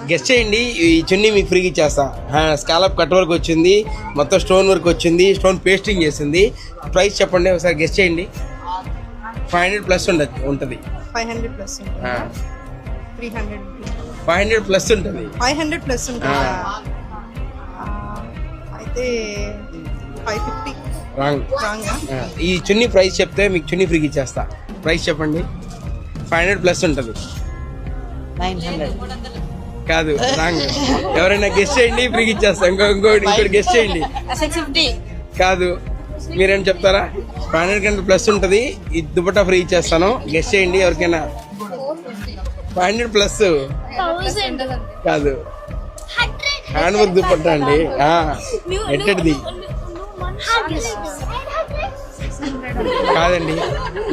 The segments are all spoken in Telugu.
గెస్ట్ చేయండి. ఈ చున్నీ మీకు ఫ్రీగా ఇచ్చేస్తా. స్కాలప్ కట్ వర్క్ వచ్చింది, మొత్తం స్టోన్ వర్క్ వచ్చింది, స్టోన్ పేస్టింగ్ చేసింది. ప్రైస్ చెప్పండి ఒకసారి గెస్ట్ చేయండి. 500 ప్లస్ ఉంటుంది. 500 ప్లస్ 300 500 ప్లస్ ఉంటుంది. 500 ప్లస్ ఉంటుందా? అయితే 550 రాంగ్. రాంగా? ఈ చున్నీ ప్రైస్ చెప్తే మీకు చున్నీ ఫ్రీగా ఇచ్చేస్తా. ప్రైస్ చెప్పండి. 500 ప్లస్ ఉంటుంది. 900 కాదు, రాంగ్. ఎవరైనా గెస్ట్ చేయండి, ఫ్రీగా ఇచ్చేస్తా. ఇంకోటి గెస్ట్ చేయండి. 650 కాదు, మీరేం చెప్తారా? 500 కంటే ప్లస్ ఉంటుంది. ఈ దుపట్టా ఫ్రీ ఇచ్చేస్తాను. గెస్ట్ చేయండి ఎవరికైనా. 500 ప్లస్ కాదు, హ్యాండ్ వర్క్ దుపట్టా అండి. ఎట్టడిది కాదండి.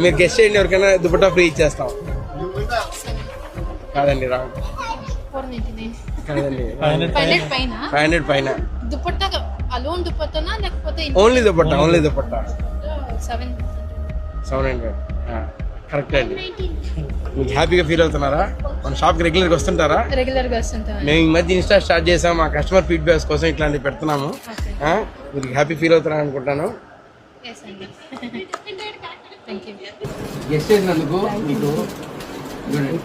మీరు గెస్ట్ చేయండి ఎవరికైనా దుపట్టా ఫ్రీ ఇచ్చేస్తాం. కాదండి, రాంగ్. కాదండి, 500 పైన. దుపట్టా అలోన్ దుపట్టానా లేకపోతే ఓన్లీ దుపట్టా. 700 కరెక్ట్ అండి. మీకు హ్యాపీగా ఫీల్ అవుతున్నారా? మన షాప్కి రెగ్యులర్గా వస్తుంటారా? రెగ్యులర్ గా వస్తుంటాం. మేము ఈ మధ్య ఇన్స్టా స్టార్ట్ చేసాం. మా కస్టమర్ ఫీడ్బ్యాక్స్ కోసం ఇట్లాంటివి పెడుతున్నాము. మీరు హ్యాపీ ఫీల్ అవుతారా అనుకుంటాను. గెస్ట్ చేసినందుకు మీకు చూడండి.